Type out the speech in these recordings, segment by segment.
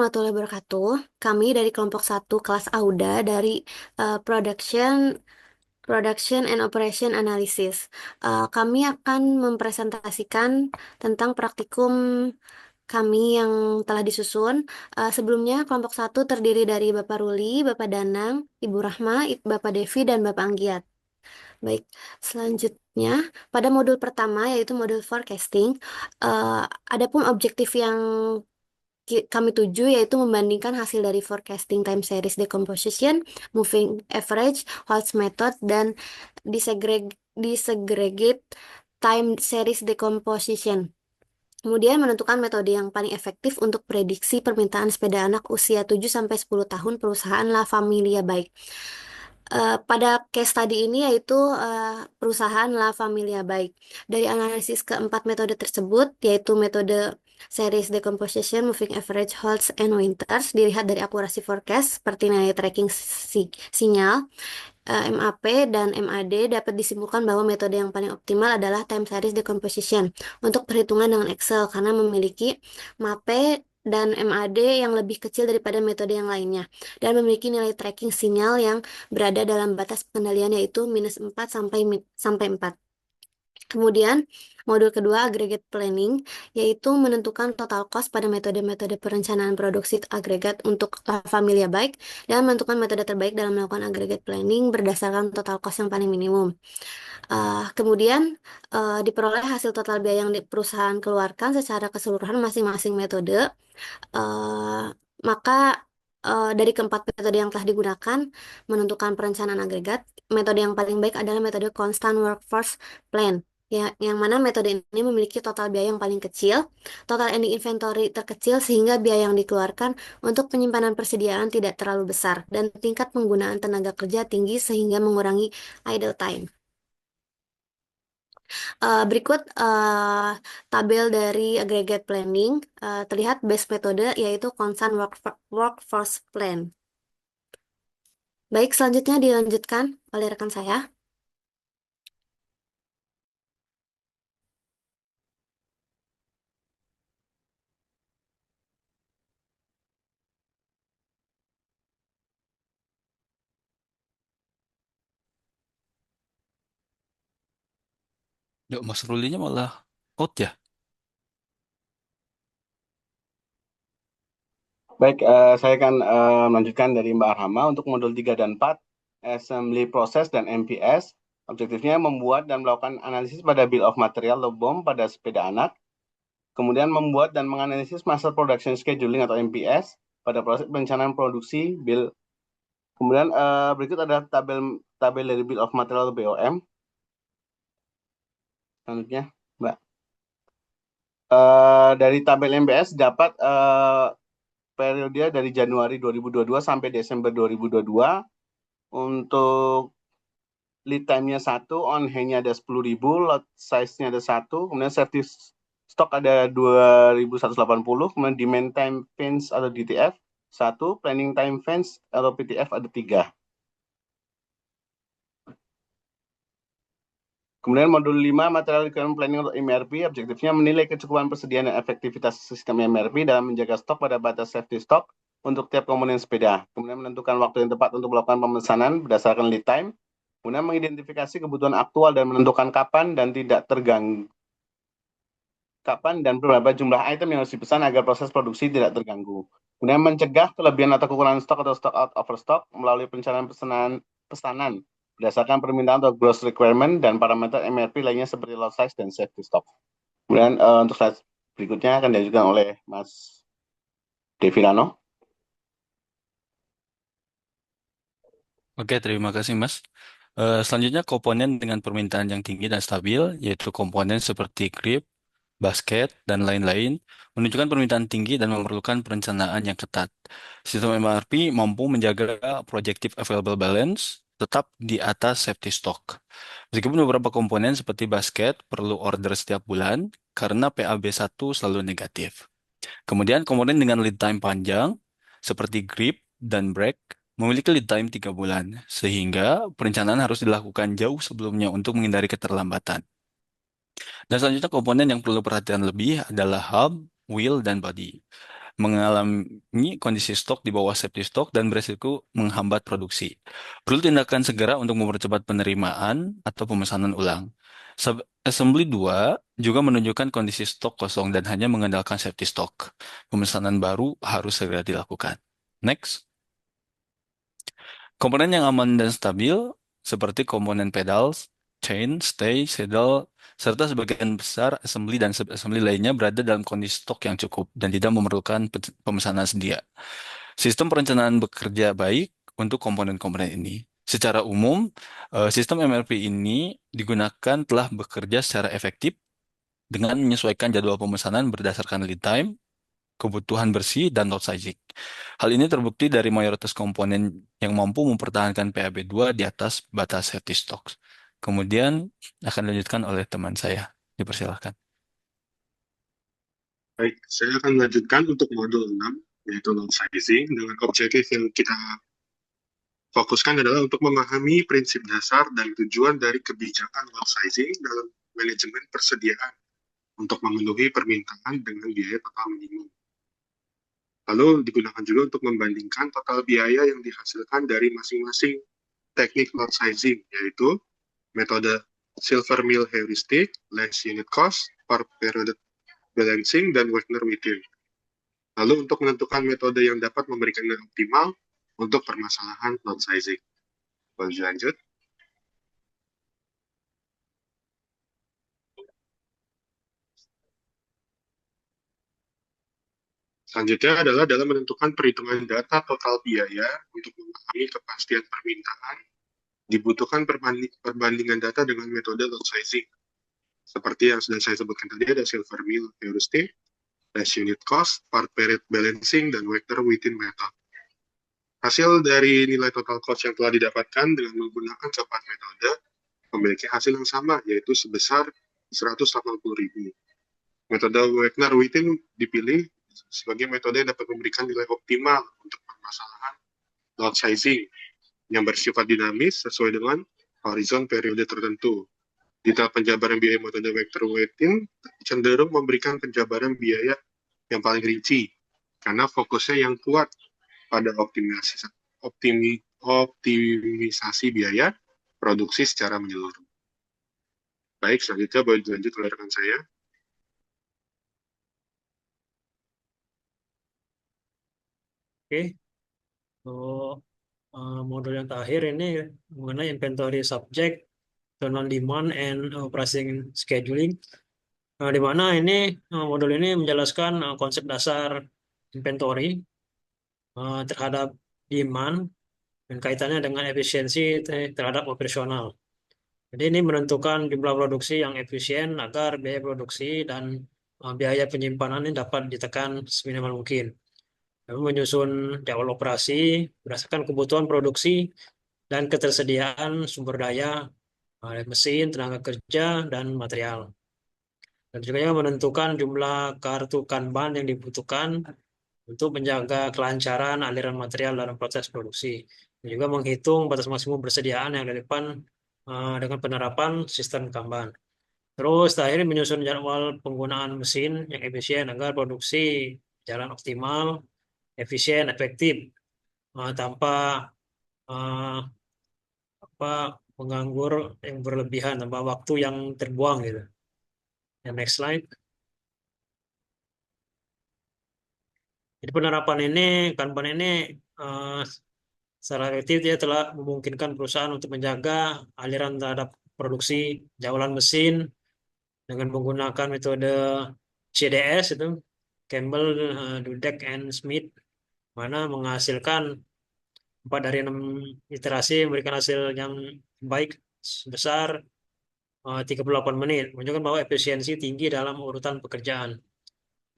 warahmatullahi wabarakatuh. Kami dari kelompok satu kelas Auda dari Production and Operation Analysis. Kami akan mempresentasikan tentang praktikum kami yang telah disusun. Sebelumnya kelompok satu terdiri dari Bapak Ruli, Bapak Danang, Ibu Rahma, Bapak Devi, dan Bapak Anggiat. Baik, selanjutnya pada modul pertama yaitu modul forecasting, eh, adapun objektif yang kami tuju yaitu membandingkan hasil dari forecasting time series decomposition, moving average, Holtz method, dan disaggregate time series decomposition. Kemudian menentukan metode yang paling efektif untuk prediksi permintaan sepeda anak usia 7-10 tahun perusahaan La Familia Bike. Pada case study ini yaitu perusahaan La Familia Bike. Dari analisis keempat metode tersebut, yaitu metode series decomposition, moving average, Holtz, and Winters, dilihat dari akurasi forecast seperti nilai tracking sinyal, MAP dan MAD, dapat disimpulkan bahwa metode yang paling optimal adalah time series decomposition untuk perhitungan dengan Excel karena memiliki MAP dan MAD yang lebih kecil daripada metode yang lainnya dan memiliki nilai tracking sinyal yang berada dalam batas pengendalian yaitu -4 sampai 4. Kemudian, modul kedua aggregate planning, yaitu menentukan total cost pada metode-metode perencanaan produksi agregat untuk familia bike dan menentukan metode terbaik dalam melakukan aggregate planning berdasarkan total cost yang paling minimum. Kemudian, diperoleh hasil total biaya yang perusahaan keluarkan secara keseluruhan masing-masing metode. Uh, maka dari keempat metode yang telah digunakan menentukan perencanaan agregat, metode yang paling baik adalah metode constant workforce plan. Ya, yang mana metode ini memiliki total biaya yang paling kecil, total ending inventory terkecil sehingga biaya yang dikeluarkan untuk penyimpanan persediaan tidak terlalu besar, dan tingkat penggunaan tenaga kerja tinggi sehingga mengurangi idle time. Berikut tabel dari aggregate planning. Terlihat base metode yaitu constant workforce plan. Baik, selanjutnya dilanjutkan oleh rekan saya. Yuk, Mas Rulinya malah out ya. Baik, saya akan melanjutkan dari Mbak Arhama untuk modul 3 dan 4, Assembly Process dan MPS. Objektifnya membuat dan melakukan analisis pada Bill of Material atau BOM pada sepeda anak. Kemudian membuat dan menganalisis Master Production Scheduling atau MPS pada proses perencanaan produksi Bill. Kemudian berikut ada tabel dari Bill of Material atau BOM. Selanjutnya, Mbak. Dari tabel MPS dapat periode dari Januari 2022 sampai Desember 2022. Untuk lead time-nya 1, on hand-nya ada 10.000, lot size-nya ada 1, kemudian safety stock ada 2.180, kemudian demand time fence atau DTF 1, planning time fence atau PTF ada 3. Kemudian modul 5, material requirement planning untuk MRP, objektifnya menilai kecukupan persediaan dan efektivitas sistem MRP dalam menjaga stok pada batas safety stock untuk tiap komponen sepeda. Kemudian menentukan waktu yang tepat untuk melakukan pemesanan berdasarkan lead time. Kemudian mengidentifikasi kebutuhan aktual dan menentukan kapan dan berapa jumlah item yang harus dipesan agar proses produksi tidak terganggu. Kemudian mencegah kelebihan atau kekurangan stok atau stock out overstock melalui perencanaan pesanan berdasarkan permintaan atau gross requirement dan parameter MRP lainnya seperti lot size dan safety stock. Kemudian untuk slide berikutnya akan diajukan oleh Mas Devilano. Oke, terima kasih Mas. Selanjutnya komponen dengan permintaan yang tinggi dan stabil, yaitu komponen seperti grip, basket, dan lain-lain, menunjukkan permintaan tinggi dan memerlukan perencanaan yang ketat. Sistem MRP mampu menjaga projective available balance tetap di atas safety stock. Meskipun beberapa komponen seperti basket perlu order setiap bulan karena PAB1 selalu negatif. Kemudian komponen dengan lead time panjang seperti grip dan brake memiliki lead time 3 bulan, sehingga perencanaan harus dilakukan jauh sebelumnya untuk menghindari keterlambatan. Dan selanjutnya komponen yang perlu perhatian lebih adalah hub, wheel, dan body. mengalami kondisi stok di bawah safety stok dan beresiko menghambat produksi. Perlu tindakan segera untuk mempercepat penerimaan atau pemesanan ulang. Assembly 2 juga menunjukkan kondisi stok kosong dan hanya mengandalkan safety stock. Pemesanan baru harus segera dilakukan. Next. Komponen yang aman dan stabil seperti komponen pedal, chain, stay, saddle, serta sebagian besar assembly dan sub-assembly lainnya berada dalam kondisi stok yang cukup dan tidak memerlukan pemesanan sedia. Sistem perencanaan bekerja baik untuk komponen-komponen ini. Secara umum, sistem MRP ini digunakan telah bekerja secara efektif dengan menyesuaikan jadwal pemesanan berdasarkan lead time, kebutuhan bersih, dan lot sizing. Hal ini terbukti dari mayoritas komponen yang mampu mempertahankan PAB2 di atas batas safety stock. Kemudian akan dilanjutkan oleh teman saya. Dipersilahkan. Baik, saya akan melanjutkan untuk modul 6, yaitu load sizing, dengan objektif yang kita fokuskan adalah untuk memahami prinsip dasar dan tujuan dari kebijakan load sizing dalam manajemen persediaan untuk memenuhi permintaan dengan biaya total minimum. Lalu digunakan juga untuk membandingkan total biaya yang dihasilkan dari masing-masing teknik load sizing, yaitu metode Silver Mill Heuristic, Less Unit Cost, Per Period Balancing, dan Wagner-Wittin. Lalu untuk menentukan metode yang dapat memberikan nilai optimal untuk permasalahan load sizing. Boleh lanjut. Selanjutnya adalah dalam menentukan perhitungan data total biaya untuk memahami kepastian permintaan, dibutuhkan perbandingan data dengan metode load sizing. Seperti yang sudah saya sebutkan tadi, ada Silver Mill Heuristic, Less Unit Cost, Part Period Balancing, dan Wagner-Wittin Method. Hasil dari nilai total cost yang telah didapatkan dengan menggunakan keempat metode memiliki hasil yang sama, yaitu sebesar 180.000. Metode Wagner-Wittin dipilih sebagai metode yang dapat memberikan nilai optimal untuk permasalahan load sizing yang bersifat dinamis sesuai dengan horizon periode tertentu. Di tahap penjabaran biaya metode Wagner-Wittin cenderung memberikan penjabaran biaya yang paling rinci karena fokusnya yang kuat pada optimisasi biaya produksi secara menyeluruh. Baik, selanjutnya boleh dilanjut oleh rekan saya. Oke, untuk modul yang terakhir ini mengenai inventory subject, total demand, and pricing scheduling. Di mana ini modul ini menjelaskan konsep dasar inventory terhadap demand dan kaitannya dengan efisiensi terhadap operasional. Jadi ini menentukan jumlah produksi yang efisien agar biaya produksi dan biaya penyimpanan ini dapat ditekan seminimal mungkin. Lalu menyusun jadwal operasi berdasarkan kebutuhan produksi dan ketersediaan sumber daya, mesin, tenaga kerja, dan material. Dan juga menentukan jumlah kartu Kanban yang dibutuhkan untuk menjaga kelancaran aliran material dalam proses produksi. Dan juga menghitung batas maksimum persediaan yang relevan dengan penerapan sistem Kanban. Terus terakhir menyusun jadwal penggunaan mesin yang efisien agar produksi jalan optimal, efisien, efektif, tanpa menganggur yang berlebihan, tanpa waktu yang terbuang gitu. Yang next slide. Jadi penerapan ini, Kanban ini secara efektif dia telah memungkinkan perusahaan untuk menjaga aliran terhadap produksi jaulan mesin dengan menggunakan metode CDS itu, Campbell, Dudek, and Smith, mana menghasilkan 4 dari 6 iterasi memberikan hasil yang baik sebesar 38 menit, menunjukkan bahwa efisiensi tinggi dalam urutan pekerjaan.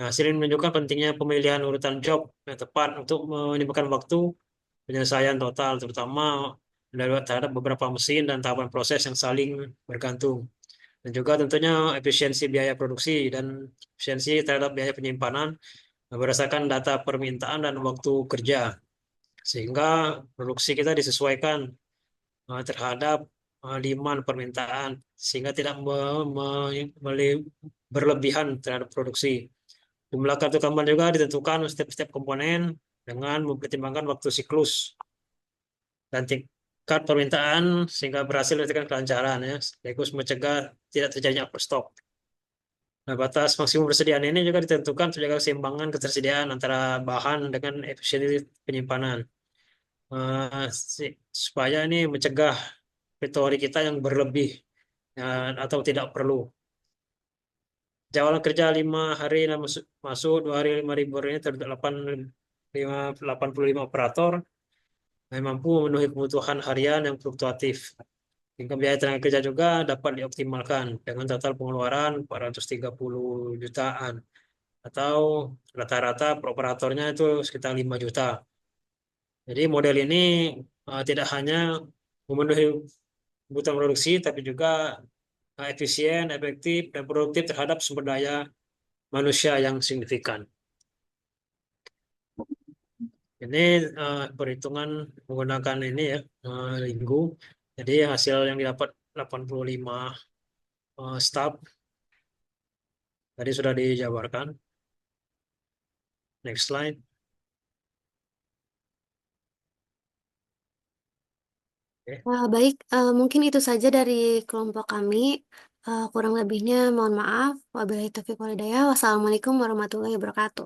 Nah, hasil ini menunjukkan pentingnya pemilihan urutan job yang tepat untuk menimbulkan waktu penyelesaian total, terutama terhadap beberapa mesin dan tahapan proses yang saling bergantung. Dan juga tentunya efisiensi biaya produksi dan efisiensi terhadap biaya penyimpanan berdasarkan data permintaan dan waktu kerja. Sehingga produksi kita disesuaikan terhadap demand permintaan, sehingga tidak berlebihan terhadap produksi. Jumlah kartu kamar juga ditentukan setiap komponen dengan mempertimbangkan waktu siklus dan tingkat permintaan sehingga berhasil memastikan kelancaran ya, sekaligus mencegah tidak terjadinya overstock. Nah, batas maksimum persediaan ini juga ditentukan untuk menjaga keseimbangan ketersediaan antara bahan dengan efisiensi penyimpanan. Supaya ini mencegah inventory kita yang berlebih ya, atau tidak perlu. Jadwal kerja 5 hari masuk 2 hari 5.000 ini terdapat 85 operator yang mampu memenuhi kebutuhan harian yang fluktuatif. Hingga biaya tenaga kerja juga dapat dioptimalkan dengan total pengeluaran 430 jutaan atau rata-rata per operatornya itu sekitar 5 juta. Jadi model ini tidak hanya memenuhi kebutuhan produksi tapi juga efisien, efektif, dan produktif terhadap sumber daya manusia yang signifikan. Ini perhitungan menggunakan ini ya, Linggu. Jadi hasil yang didapat 85 staf tadi sudah dijabarkan. Next slide. Oke. Baik, mungkin itu saja dari kelompok kami. Kurang lebihnya mohon maaf. Wabillahi taufiq wal hidayah. Wassalamualaikum warahmatullahi wabarakatuh.